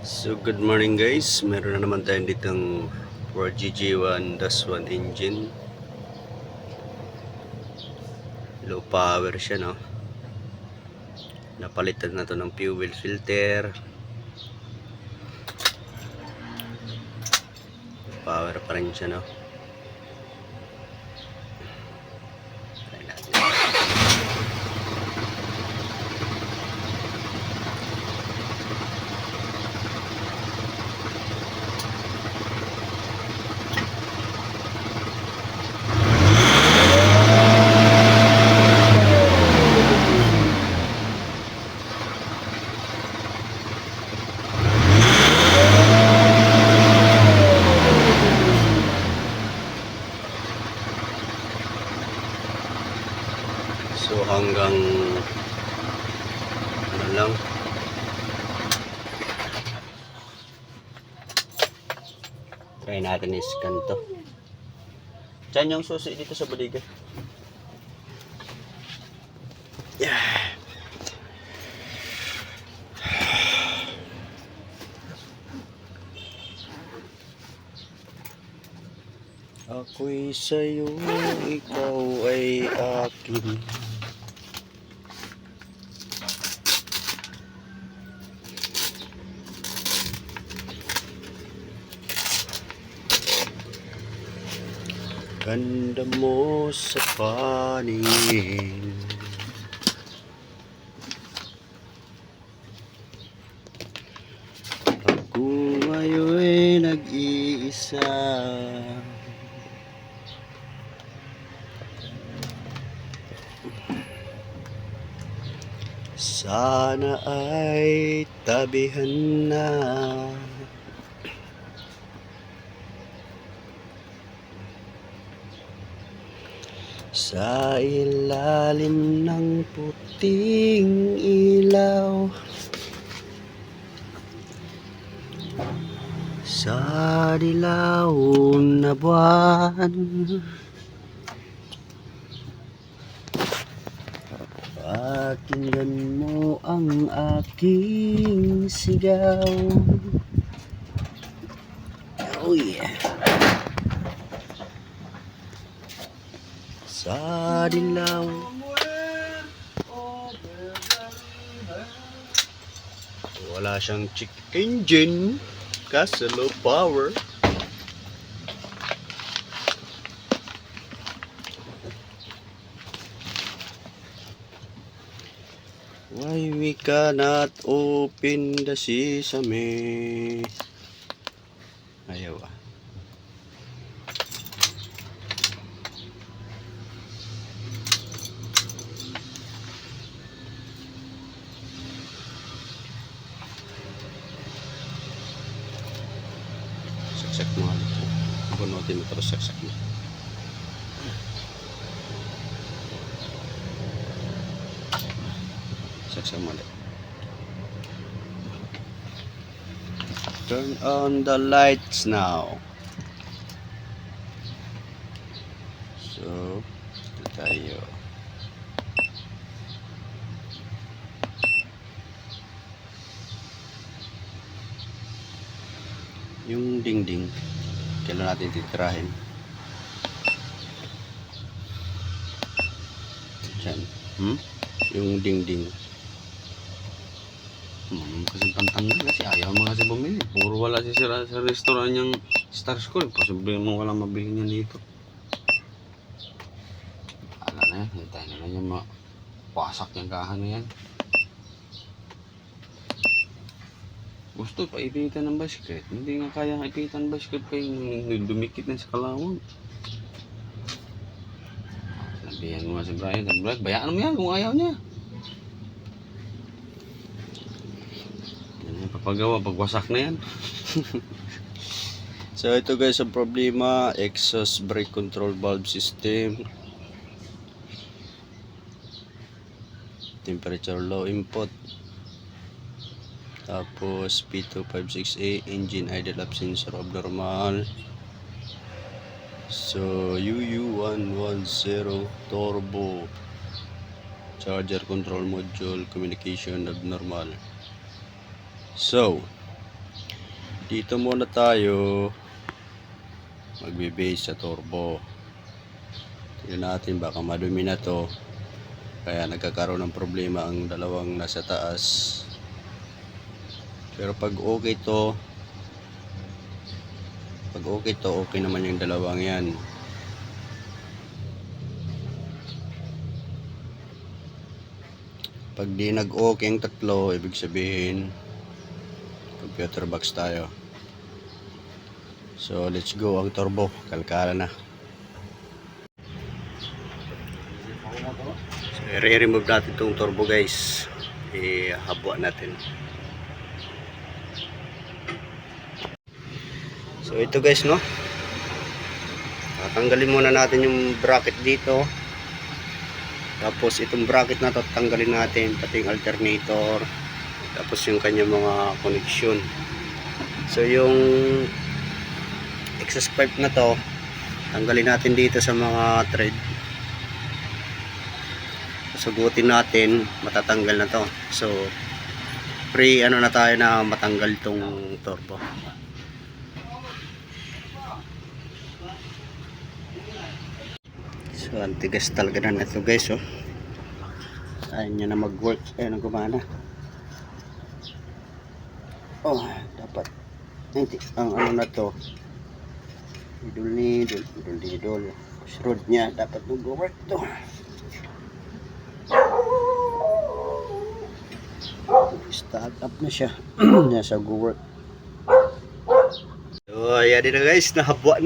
So good morning guys, meron na naman tayong ditong Ford GG1-1 engine. Low power siya, no. Napalitan na to ng fuel filter. Power pa rin siya, no. Try natin. So hanggang ano lang, try natin i-scan to. Diyan yung susi dito sa balikat. Yeah. Ako'y sa'yo, ikaw ay akin. Ganda mo sa paningin. Ako ngayon'y nag-iisa. Sana ay tabihan na. Sa ilalim ng puting ilaw, sa dilaw na buwan, pakinggan mo ang aking sigaw. Oh yeah. Sa dilaw, wala siyang check engine kasi low power. Why we cannot open the sesame? Ayaw ah. Saksak mo. Bunutin mo pero saksak mo. Saksak mo. Turn on the lights now. So, ito tayo. Yung dingding, kailan natin titirahin? Diyan. Yung dingding. Kasi pantanggal kasi ayaw mga kasi bumili. Puro wala si sira sa restaurant yung Star School. Posible mo walang mabili niya dito. Ala na yan. Hintayin na yan mapasak yung kahan na yan. Gusto pa ipitan ng basket. Hindi nga kaya ipitan ng basket pa yung dumikit na sa kalawang. Sabihan mo nga si Brian. Bayaan mo yan kung ayaw niya. Papagawa pagwasak na yan. So ito guys ang problema, exhaust brake control valve system, temperature low input, tapos P256A engine idle up sensor abnormal. So UU110 turbo charger control module communication abnormal. So Dito muna tayo magbe-base sa turbo. Tingnan natin baka madumi na to, kaya nagkakaroon ng problema ang dalawang nasa taas. Pero pag okay to, okay naman yung dalawang yan. Pag di nag-okay ang tatlo, ibig sabihin computer box tayo. So let's go. Ang turbo kalkala na. So i-remove natin itong turbo guys. Ihabwa natin. So ito guys, no, tatanggalin muna natin yung bracket dito. Tapos itong bracket na to tanggalin natin, pati yung alternator, tapos yung kanyang mga connection. So yung exhaust pipe na to tanggalin natin dito sa mga thread. Sugutin natin, matatanggal na to. So ano na tayo na matanggal tong turbo. So antigas talaga na ito guys, oh. Ayaw niya na mag-work. Ayaw na gumana. Oh, dapat ang ano na to, idol shroud niya dapat mag-work to. Start up na siya. Nasa go-work. So ayan din na guys, nahabwa.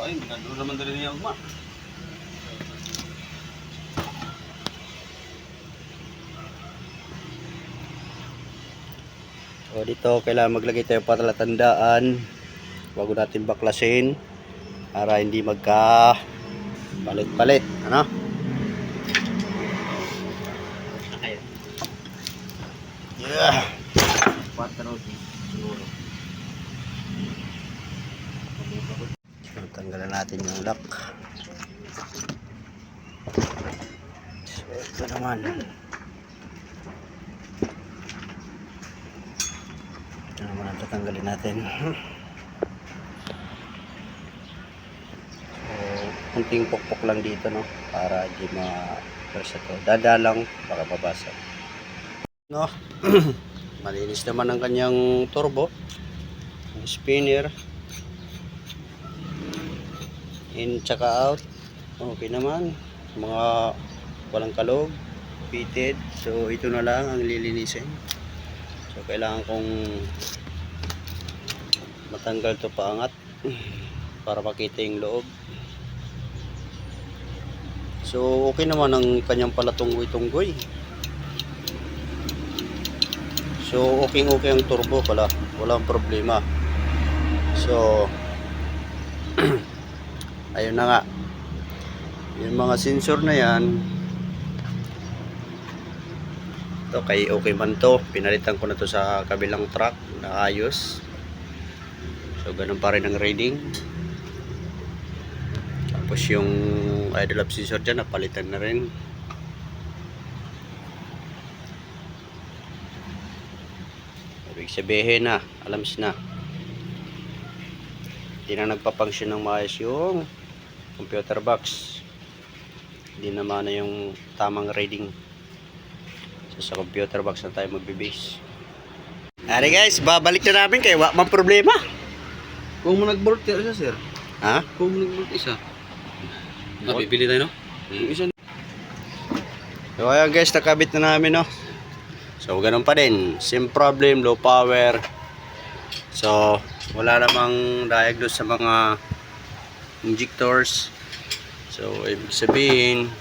Ay, nandun naman din niya ma. So dito kailangan maglagay tayo palatandaan bago natin baklasin para hindi magka palit-palit, ano? Yeah. So, tanggalan natin yung lock. So ito naman. Ito naman ang tatanggalin natin. So kunting pokpok lang dito, no, para di ma-press ito. Dadalang baka babasa, no. Malinis naman ang kanyang turbo, ang spinner in tsaka out, okay naman. Mga walang kalog, fitted. So ito na lang ang lilinisin. So kailangan kong matanggal to paangat para makita yung loob. So okay naman ang kanyang palatunggoy-tunggoy. So okay ang turbo pala, walang problema. So ayun na nga, yung mga sensor na yan, ito kay okay man to, pinalitan ko na to sa kabilang truck na ayos. So ganun pa rin ang reading. Tapos yung idle up sensor dyan napalitan na rin. Ibig sabihin na, alams na, hindi na nagpapunction ng maayos yung computer box. Hindi naman na yung tamang reading. So sa computer box na tayo magbe-base. Alright guys, babalik na namin kay wala mang problema. Kung mo nag-bolt isa, sir. Ha? Kung mo nag-bolt isa. Bibili tayo, no? Yung isa. So ayan guys, nakabit na namin, no. So ganun pa din, same problem, low power. So wala namang diagnose sa mga injectors. So ibig sabihin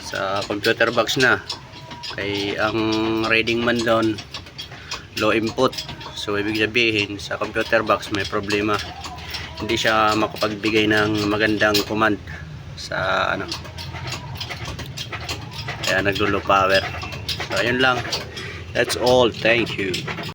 sa computer box na, kay ang reading man doon low input. So ibig sabihin sa computer box may problema, hindi siya makapagbigay ng magandang command sa ano, kaya naglo-low power. So ayun lang, that's all, thank you.